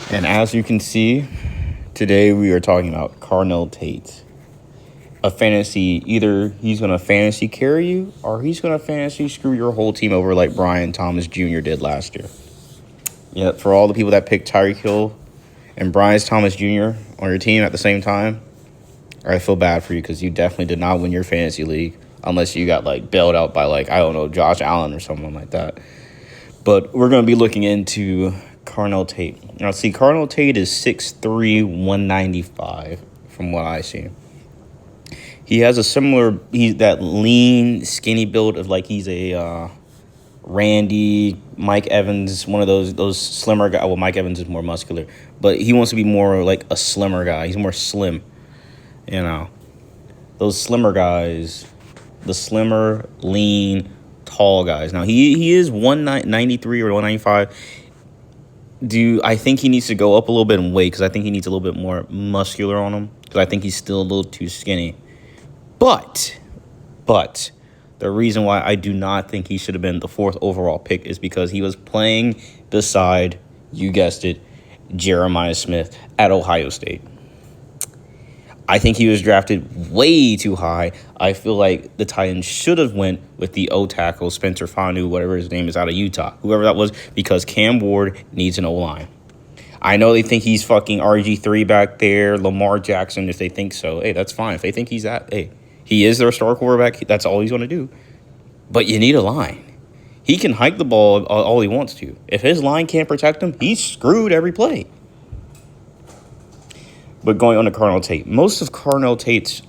And as you can see, today we are talking about Carnell Tate. A fantasy, either he's going to fantasy carry you or he's going to fantasy screw your whole team over like Brian Thomas Jr. did last year. Yeah, for all the people that picked Tyreek Hill and Brian Thomas Jr. on your team at the same time, I feel bad for you because you definitely did not win your fantasy league unless you got like bailed out by like, I don't know, Josh Allen or someone like that. But we're going to be looking into Carnell Tate. Now, see, Carnell Tate is 6'3", 195 from what I see. He has a similar, he's that lean, skinny build of like he's a Randy, Mike Evans, one of those slimmer guys. Well, Mike Evans is more muscular, but he wants to be more like a slimmer guy. He's more slim, you know. Those slimmer guys, the slimmer, lean, tall guys. Now, he is 193 or 195. I think he needs to go up a little bit in weight because I think he needs a little bit more muscular on him because I think he's still a little too skinny. But the reason why I do not think he should have been the 4th overall pick is because he was playing beside, you guessed it, Jeremiah Smith at Ohio State. I think he was drafted way too high. I feel like the Titans should have went with the O-tackle, Spencer Fanu, whatever his name is, out of Utah, whoever that was, because Cam Ward needs an O-line. I know they think he's fucking RG3 back there, Lamar Jackson, if they think so. Hey, that's fine. If they think he's that, hey, he is their star quarterback. That's all he's going to do. But you need a line. He can hike the ball all he wants to. If his line can't protect him, he's screwed every play. But going on to Carnell Tate, most of Carnell Tate's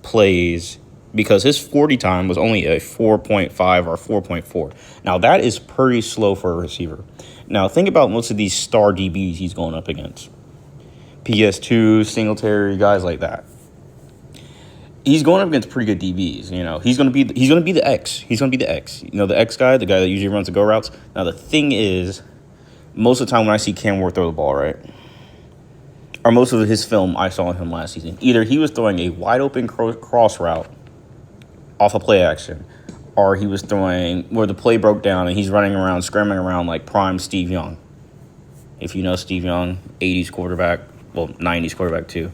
plays, because his 40 time was only a 4.5 or 4.4. Now, that is pretty slow for a receiver. Now, think about most of these star DBs he's going up against. PS2, Singletary, guys like that. He's going up against pretty good DBs, you know. He's gonna be the X. He's gonna be the X. You know, the X guy, the guy that usually runs the go routes. Now, the thing is, most of the time when I see Cam Ward throw the ball, right, or most of his film I saw him last season, either he was throwing a wide open cross route off a play action, or he was throwing where the play broke down and he's running around, scrambling around like prime Steve Young. If you know Steve Young, 80s quarterback, well, 90s quarterback too.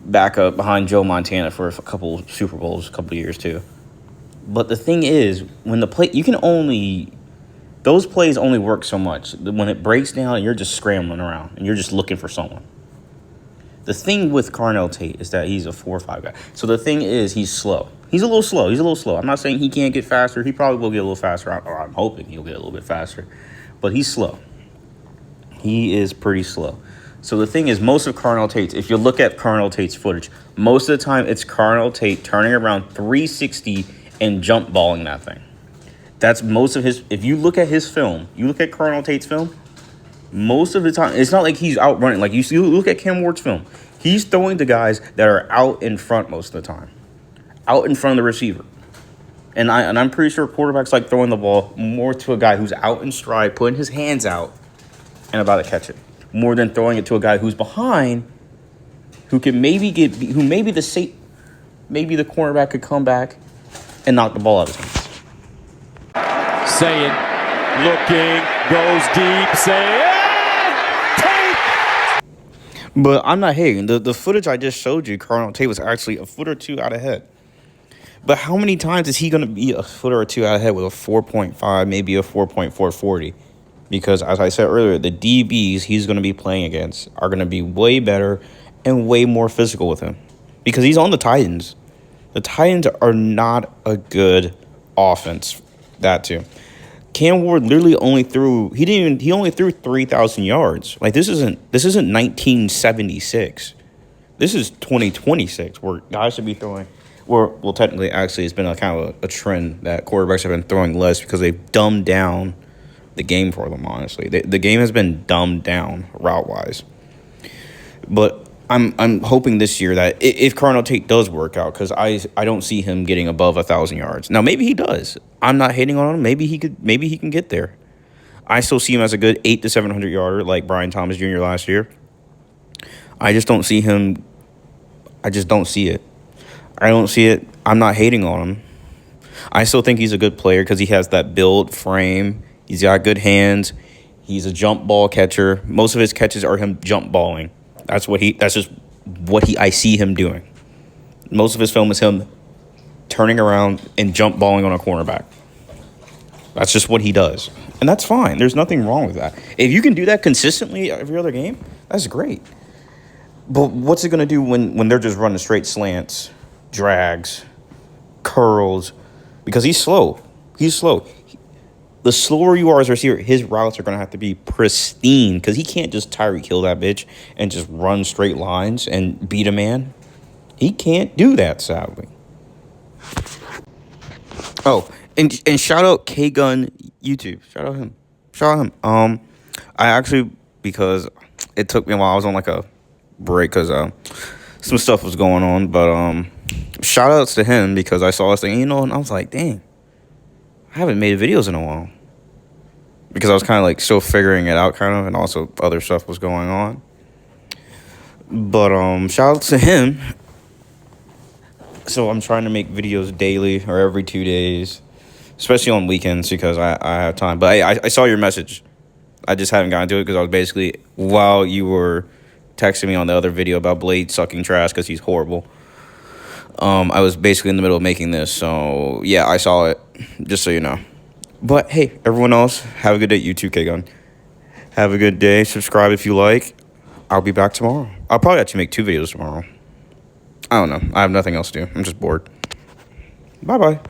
Back up behind Joe Montana for a couple Super Bowls, a couple years too. But the thing is, when the play, those plays only work so much. When it breaks down and you're just scrambling around and you're just looking for someone. The thing with Carnell Tate is that he's a 4-5 guy. So the thing is, he's slow. He's a little slow. I'm not saying he can't get faster. He probably will get a little faster, or I'm hoping he'll get a little bit faster. But he's slow. He is pretty slow. So the thing is, most of Carnell Tate's, if you look at Carnell Tate's footage, most of the time it's Carnell Tate turning around 360 and jump balling that thing. That's most of his. If you look at his film, you look at Carnell Tate's film, most of the time, it's not like he's out running. Like you look at Cam Ward's film. He's throwing to guys that are out in front most of the time. Out in front of the receiver. And I'm pretty sure quarterbacks like throwing the ball more to a guy who's out in stride, putting his hands out, and about to catch it. More than throwing it to a guy who's behind, who maybe the cornerback could come back and knock the ball out of his hands. Say it, looking, goes deep, say it, Tate! But I'm not hating. The footage I just showed you, Carnell Tate was actually a foot or two out ahead. But how many times is he going to be a foot or two out ahead with a 4.5, maybe a 4.440? Because, as I said earlier, the DBs he's going to be playing against are going to be way better and way more physical with him. Because he's on the Titans. The Titans are not a good offense. That too. Cam Ward literally only threw. He only threw 3,000 yards. Like this isn't 1976. This is 2026 where guys should be throwing. Well, technically, actually, it's been a kind of a trend that quarterbacks have been throwing less because they've dumbed down the game for them, honestly. The game has been dumbed down route-wise. But I'm hoping this year that if Carnell Tate does work out, because I don't see him getting above 1,000 yards. Now, maybe he does. I'm not hating on him. Maybe he can get there. I still see him as a good 800 to 700 yarder like Brian Thomas Jr. last year. I just don't see him. I just don't see it. I don't see it. I'm not hating on him. I still think he's a good player because he has that build frame. He's got good hands. He's a jump ball catcher. Most of his catches are him jump balling. That's just what I see him doing. Most of his film is him turning around and jump balling on a cornerback. That's just what he does. And that's fine. There's nothing wrong with that. If you can do that consistently every other game, that's great. But what's it going to do when they're just running straight slants, drags, curls? Because he's slow. He's slow. The slower you are as a receiver, his routes are going to have to be pristine because he can't just Tyreek Hill that bitch and just run straight lines and beat a man. He can't do that, sadly. Oh, and shout out K-Gun YouTube. Shout out him. I actually, because it took me a while. I was on like a break because some stuff was going on. But shout outs to him because I saw this thing, and I was like, dang, I haven't made videos in a while. Because I was kind of like still figuring it out kind of, and also other stuff was going on. But shout out to him. So I'm trying to make videos daily or every 2 days, especially on weekends because I have time. But I saw your message. I just haven't gotten to it because I was basically, while you were texting me on the other video about Blade sucking trash because he's horrible, I was basically in the middle of making this. So, yeah, I saw it, just so you know. But, hey, everyone else, have a good day. You too, K-Gun. Have a good day. Subscribe if you like. I'll be back tomorrow. I'll probably actually make 2 videos tomorrow. I don't know. I have nothing else to do. I'm just bored. Bye-bye.